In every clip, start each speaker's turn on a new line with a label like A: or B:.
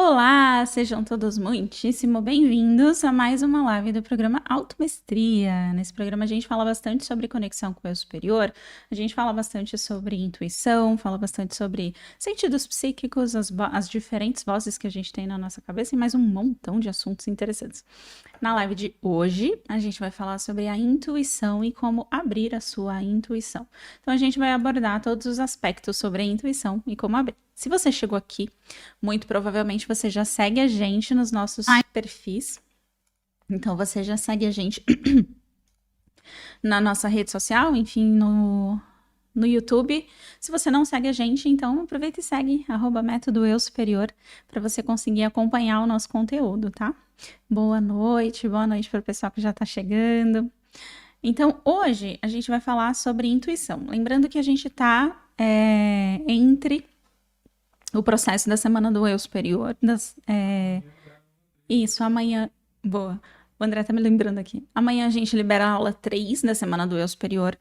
A: Olá, sejam todos muitíssimo bem-vindos a mais uma live do programa Automestria. Nesse programa a gente fala bastante sobre conexão com o eu superior, a gente fala bastante sobre intuição, fala bastante sobre sentidos psíquicos, as diferentes vozes que a gente tem na nossa cabeça e mais um montão de assuntos interessantes. Na live de hoje, a gente vai falar sobre a intuição e como abrir a sua intuição. Então a gente vai abordar todos os aspectos sobre a intuição e como abrir. Se você chegou aqui, muito provavelmente você já segue a gente nos nossos perfis. Então você já segue a gente na nossa rede social, enfim, no YouTube. Se você não segue a gente, então aproveita e segue @métodoeusuperior para você conseguir acompanhar o nosso conteúdo, tá? Boa noite para o pessoal que já está chegando. Então, hoje a gente vai falar sobre intuição. Lembrando que a gente está entre o processo da semana do eu superior. Isso, amanhã. Boa. O André tá me lembrando aqui. Amanhã a gente libera a aula 3 da semana do eu superior.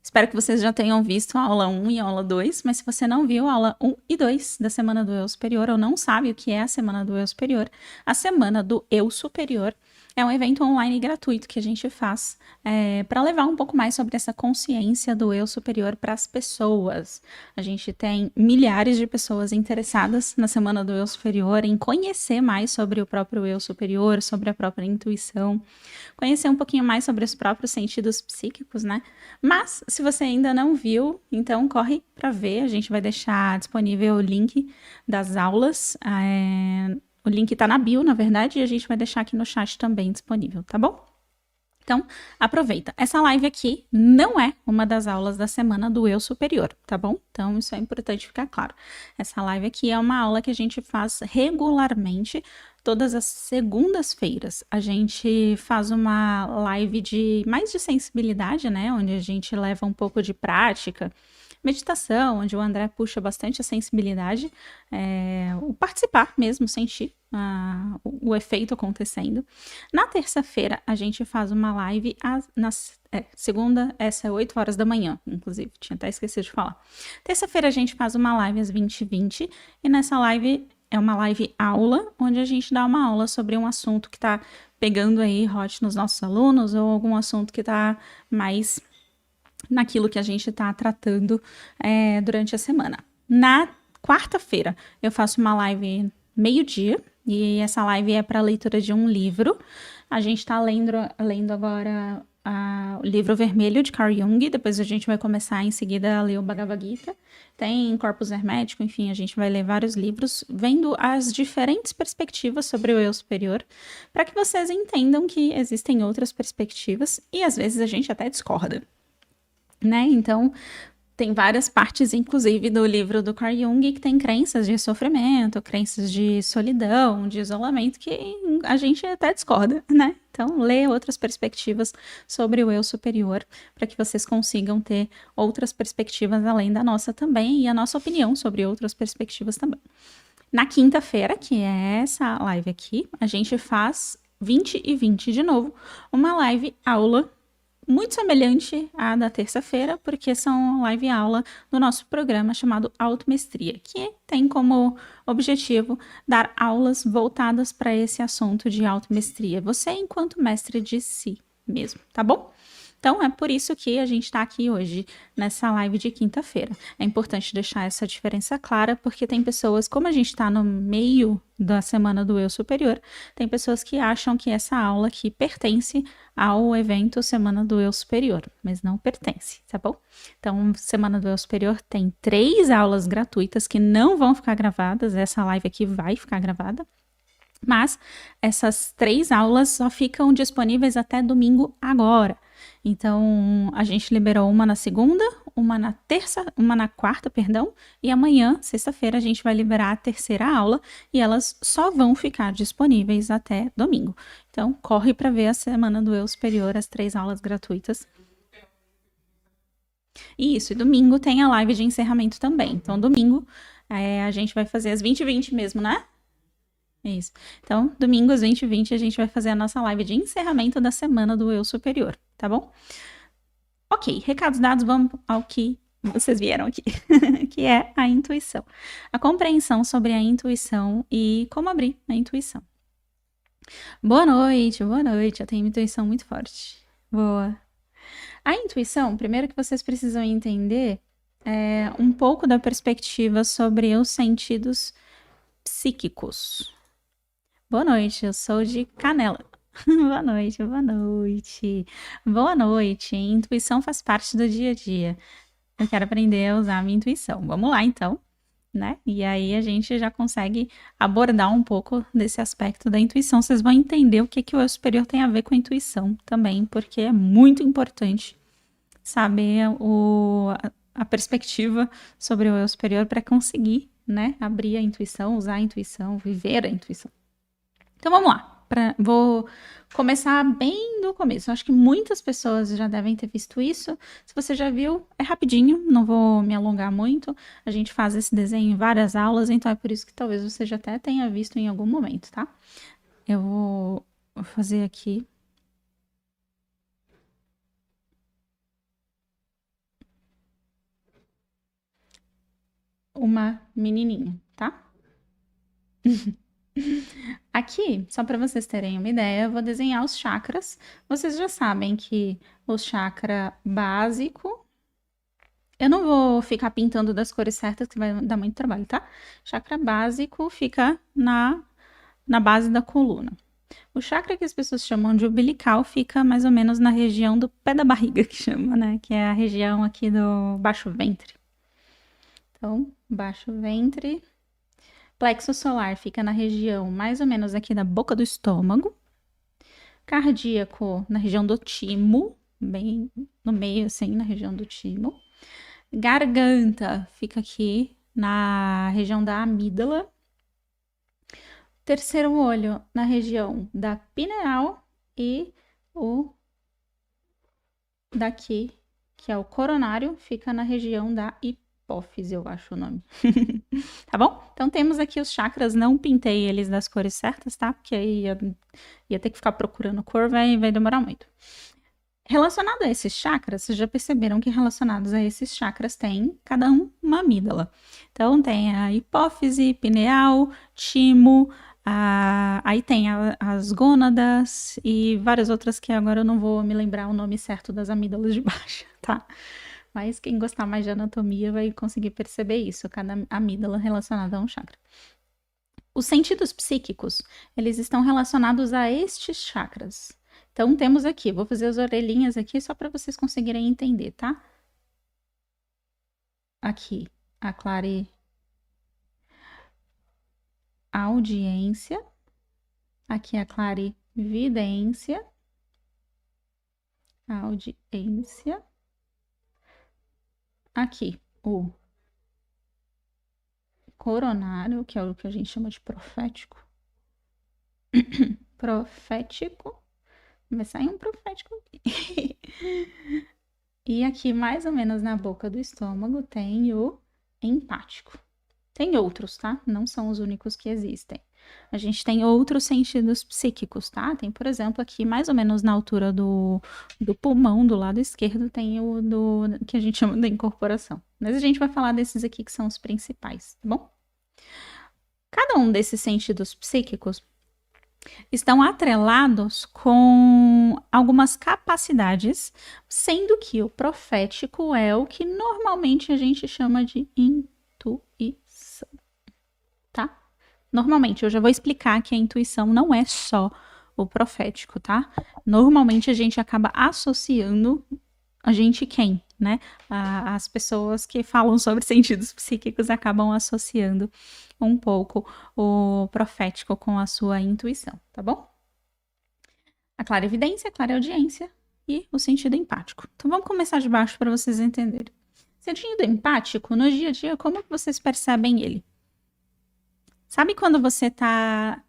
A: Espero que vocês já tenham visto a aula 1 e a aula 2, mas se você não viu a aula 1 e 2 da semana do eu superior ou não sabe o que é a semana do eu superior, a semana do eu superior é um evento online gratuito que a gente faz para levar um pouco mais sobre essa consciência do eu superior para as pessoas. A gente tem milhares de pessoas interessadas na semana do eu superior em conhecer mais sobre o próprio eu superior, sobre a própria intuição, conhecer um pouquinho mais sobre os próprios sentidos psíquicos, né? Mas, se você ainda não viu, então corre para ver. A gente vai deixar disponível o link das aulas. O link tá na bio, na verdade, e a gente vai deixar aqui no chat também disponível, tá bom? Então, aproveita. Essa live aqui não é uma das aulas da semana do eu superior, tá bom? Então, isso é importante ficar claro. Essa live aqui é uma aula que a gente faz regularmente, todas as segundas-feiras. A gente faz uma live de mais de sensibilidade, né? Onde a gente leva um pouco de prática, meditação, onde o André puxa bastante a sensibilidade, o participar mesmo, sentir o efeito acontecendo. Na terça-feira, a gente faz uma live, segunda, essa é 8 horas da manhã, inclusive, tinha até esquecido de falar. Terça-feira, a gente faz uma live às 20h20, e nessa live é uma live aula, onde a gente dá uma aula sobre um assunto que tá pegando aí hot nos nossos alunos, ou algum assunto que tá mais naquilo que a gente está tratando durante a semana. Na quarta-feira, eu faço uma live meio-dia, e essa live é para a leitura de um livro. A gente está lendo agora o livro vermelho de Carl Jung, depois a gente vai começar em seguida a ler o Bhagavad Gita. Tem Corpus Hermético, enfim, a gente vai ler vários livros, vendo as diferentes perspectivas sobre o eu superior, para que vocês entendam que existem outras perspectivas, e às vezes a gente até discorda, né? Então, tem várias partes, inclusive, do livro do Carl Jung, que tem crenças de sofrimento, crenças de solidão, de isolamento, que a gente até discorda, né? Então, lê outras perspectivas sobre o eu superior, para que vocês consigam ter outras perspectivas além da nossa também, e a nossa opinião sobre outras perspectivas também. Na quinta-feira, que é essa live aqui, a gente faz 20h20 de novo, uma live aula muito semelhante à da terça-feira, porque são live aula do nosso programa chamado Automestria, que tem como objetivo dar aulas voltadas para esse assunto de automestria, você enquanto mestre de si mesmo, tá bom? Então, é por isso que a gente está aqui hoje, nessa live de quinta-feira. É importante deixar essa diferença clara, porque tem pessoas, como a gente está no meio da semana do eu superior, tem pessoas que acham que essa aula aqui pertence ao evento Semana do Eu Superior, mas não pertence, tá bom? Então, Semana do Eu Superior tem 3 aulas gratuitas que não vão ficar gravadas, essa live aqui vai ficar gravada, mas essas 3 aulas só ficam disponíveis até domingo agora. Então, a gente liberou uma na segunda, uma na quarta, perdão, e amanhã, sexta-feira, a gente vai liberar a terceira aula, e elas só vão ficar disponíveis até domingo. Então, corre para ver a semana do eu superior, as 3 aulas gratuitas. Isso, e domingo tem a live de encerramento também. Então, domingo, a gente vai fazer às 20h20 mesmo, né? Isso. Então, domingo às 20h20 a gente vai fazer a nossa live de encerramento da semana do eu superior, tá bom? Ok, recados dados, vamos ao que vocês vieram aqui, que é a intuição. A compreensão sobre a intuição e como abrir a intuição. Boa noite, boa noite. Eu tenho uma intuição muito forte. Boa. A intuição, primeiro que vocês precisam entender é um pouco da perspectiva sobre os sentidos psíquicos. Boa noite, eu sou de Canela. Boa noite, boa noite. Boa noite. Intuição faz parte do dia a dia. Eu quero aprender a usar a minha intuição. Vamos lá, então, né? E aí a gente já consegue abordar um pouco desse aspecto da intuição. Vocês vão entender o que o eu superior tem a ver com a intuição também, porque é muito importante saber a perspectiva sobre o eu superior para conseguir, né, abrir a intuição, usar a intuição, viver a intuição. Então vamos lá. Vou começar bem do começo. Acho que muitas pessoas já devem ter visto isso. Se você já viu, é rapidinho, não vou me alongar muito. A gente faz esse desenho em várias aulas, então é por isso que talvez você já até tenha visto em algum momento, tá? Eu vou fazer aqui. Uma menininha, tá? Aqui, só para vocês terem uma ideia, eu vou desenhar os chakras. Vocês já sabem que o chakra básico, eu não vou ficar pintando das cores certas, que vai dar muito trabalho, tá? Chakra básico fica na base da coluna. O chakra que as pessoas chamam de umbilical fica mais ou menos na região do pé da barriga, que chama, né? Que é a região aqui do baixo ventre. Então, baixo ventre. Plexo solar fica na região mais ou menos aqui da boca do estômago. Cardíaco na região do timo, bem no meio, assim, na região do timo. Garganta fica aqui na região da amígdala. Terceiro olho na região da pineal e o daqui, que é o coronário, fica na região da hipófise, eu acho o nome. Tá bom? Então temos aqui os chakras, não pintei eles das cores certas, tá? Porque aí ia ter que ficar procurando cor, vai demorar muito. Relacionado a esses chakras, vocês já perceberam que relacionados a esses chakras tem cada um uma amígdala. Então tem a hipófise, pineal, timo, aí tem as gônadas e várias outras que agora eu não vou me lembrar o nome certo das amígdalas de baixo, tá? Mas quem gostar mais de anatomia vai conseguir perceber isso, cada amígdala relacionada a um chakra. Os sentidos psíquicos, eles estão relacionados a estes chakras. Então, temos aqui, vou fazer as orelhinhas aqui só para vocês conseguirem entender, tá? Aqui, a clariaudiência. Aqui, a clarividência. Audiência. Aqui, o coronário, que é o que a gente chama de profético. Profético. Vai sair um profético aqui. E aqui, mais ou menos na boca do estômago, tem o empático. Tem outros, tá? Não são os únicos que existem. A gente tem outros sentidos psíquicos, tá? Tem, por exemplo, aqui, mais ou menos na altura do pulmão, do lado esquerdo, tem o que a gente chama de incorporação. Mas a gente vai falar desses aqui que são os principais, tá bom? Cada um desses sentidos psíquicos estão atrelados com algumas capacidades, sendo que o profético é o que normalmente a gente chama de intuição, tá? Normalmente, eu já vou explicar que a intuição não é só o profético, tá? Normalmente a gente acaba associando a gente quem, né? As pessoas que falam sobre sentidos psíquicos acabam associando um pouco o profético com a sua intuição, tá bom? A clarividência, a clareaudiência e o sentido empático. Então vamos começar de baixo para vocês entenderem. Sentido empático, no dia a dia, como que vocês percebem ele? Sabe quando você tá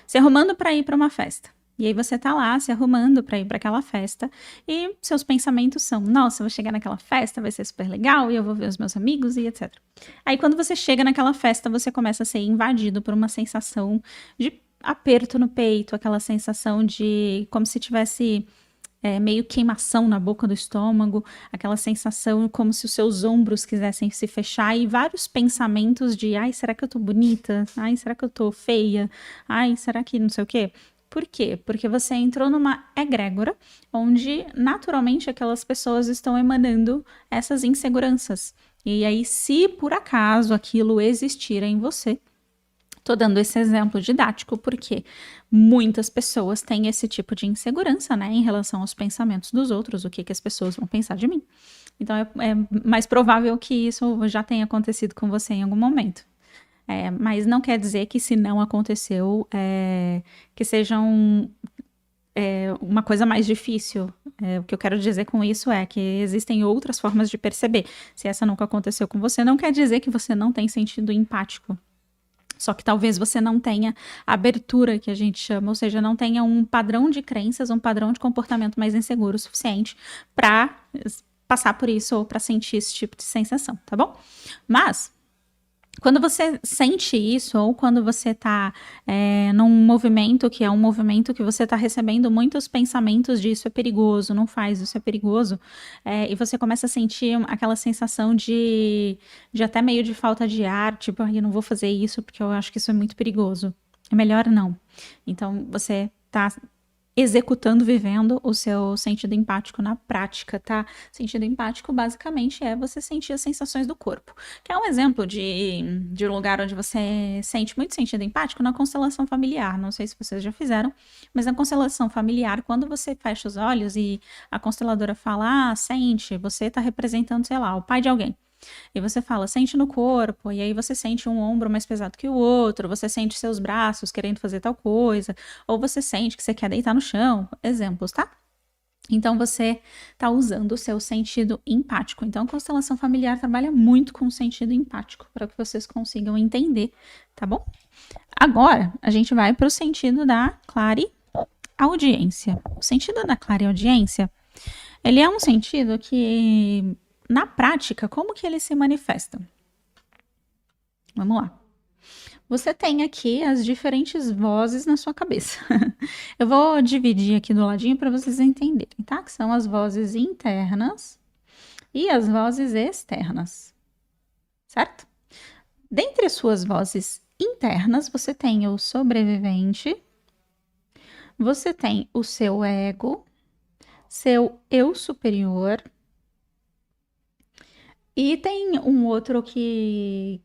A: se arrumando para ir para uma festa? E aí você tá lá se arrumando para ir para aquela festa e seus pensamentos são: nossa, eu vou chegar naquela festa, vai ser super legal e eu vou ver os meus amigos e etc. Aí quando você chega naquela festa, você começa a ser invadido por uma sensação de aperto no peito, aquela sensação de como se tivesse meio queimação na boca do estômago, aquela sensação como se os seus ombros quisessem se fechar e vários pensamentos de, ai, será que eu tô bonita? Ai, será que eu tô feia? Ai, será que não sei o quê? Por quê? Porque você entrou numa egrégora onde naturalmente aquelas pessoas estão emanando essas inseguranças. E aí, se por acaso aquilo existir em você, tô dando esse exemplo didático porque muitas pessoas têm esse tipo de insegurança, né, em relação aos pensamentos dos outros, o que as pessoas vão pensar de mim. Então é mais provável que isso já tenha acontecido com você em algum momento. Mas não quer dizer que se não aconteceu, que seja uma coisa mais difícil. O que eu quero dizer com isso é que existem outras formas de perceber. Se essa nunca aconteceu com você, não quer dizer que você não tem sentido empático. Só que talvez você não tenha abertura, que a gente chama, ou seja, não tenha um padrão de crenças, um padrão de comportamento mais inseguro o suficiente para passar por isso ou para sentir esse tipo de sensação, tá bom? Mas quando você sente isso, ou quando você está num movimento que é um movimento que você está recebendo muitos pensamentos de isso é perigoso, não faz, isso é perigoso, e você começa a sentir aquela sensação de até meio de falta de ar, tipo, eu não vou fazer isso porque eu acho que isso é muito perigoso. É melhor não. Então, você está executando, vivendo o seu sentido empático na prática, tá? Sentido empático, basicamente, é você sentir as sensações do corpo. Que é um exemplo de um lugar onde você sente muito sentido empático na constelação familiar. Não sei se vocês já fizeram, mas na constelação familiar, quando você fecha os olhos e a consteladora fala, sente, você tá representando, sei lá, o pai de alguém. E você fala, sente no corpo, e aí você sente um ombro mais pesado que o outro, você sente seus braços querendo fazer tal coisa, ou você sente que você quer deitar no chão, exemplos, tá? Então você tá usando o seu sentido empático. Então a constelação familiar trabalha muito com o sentido empático, para que vocês consigam entender, tá bom? Agora a gente vai para o sentido da clareaudiência. O sentido da clareaudiência, ele é um sentido que na prática, como que eles se manifestam? Vamos lá. Você tem aqui as diferentes vozes na sua cabeça. Eu vou dividir aqui do ladinho para vocês entenderem, tá? Que são as vozes internas e as vozes externas, certo? Dentre as suas vozes internas, você tem o sobrevivente, você tem o seu ego, seu eu superior, e tem um outro que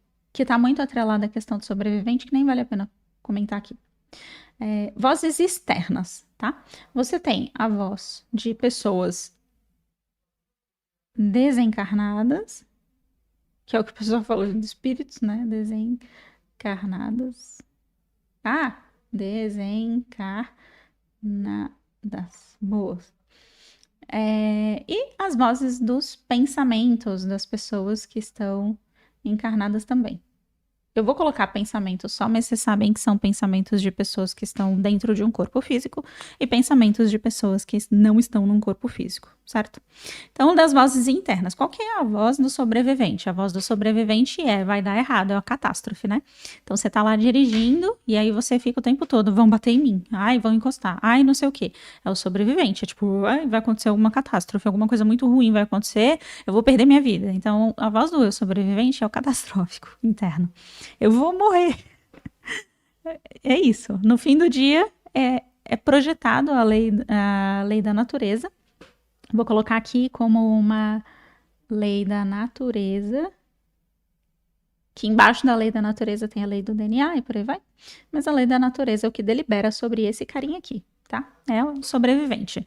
A: tá muito atrelado à questão do sobrevivente, que nem vale a pena comentar aqui. Vozes externas, tá? Você tem a voz de pessoas desencarnadas, que é o que o pessoal fala de espíritos, né? Desencarnadas. Desencarnadas. Boas. E as vozes dos pensamentos das pessoas que estão encarnadas também. Eu vou colocar pensamentos só, mas vocês sabem que são pensamentos de pessoas que estão dentro de um corpo físico e pensamentos de pessoas que não estão num corpo físico, certo? Então, das vozes internas, qual que é a voz do sobrevivente? A voz do sobrevivente vai dar errado, é uma catástrofe, né? Então, você tá lá dirigindo e aí você fica o tempo todo, vão bater em mim, ai, vão encostar, ai, não sei o quê. É o sobrevivente, é tipo, ai, vai acontecer alguma catástrofe, alguma coisa muito ruim vai acontecer, eu vou perder minha vida. Então, a voz do eu sobrevivente é o catastrófico interno. Eu vou morrer. É isso. No fim do dia, é projetado a lei da natureza. Vou colocar aqui como uma lei da natureza, que embaixo da lei da natureza tem a lei do DNA e por aí vai. Mas a lei da natureza é o que delibera sobre esse carinha aqui, tá? É o sobrevivente.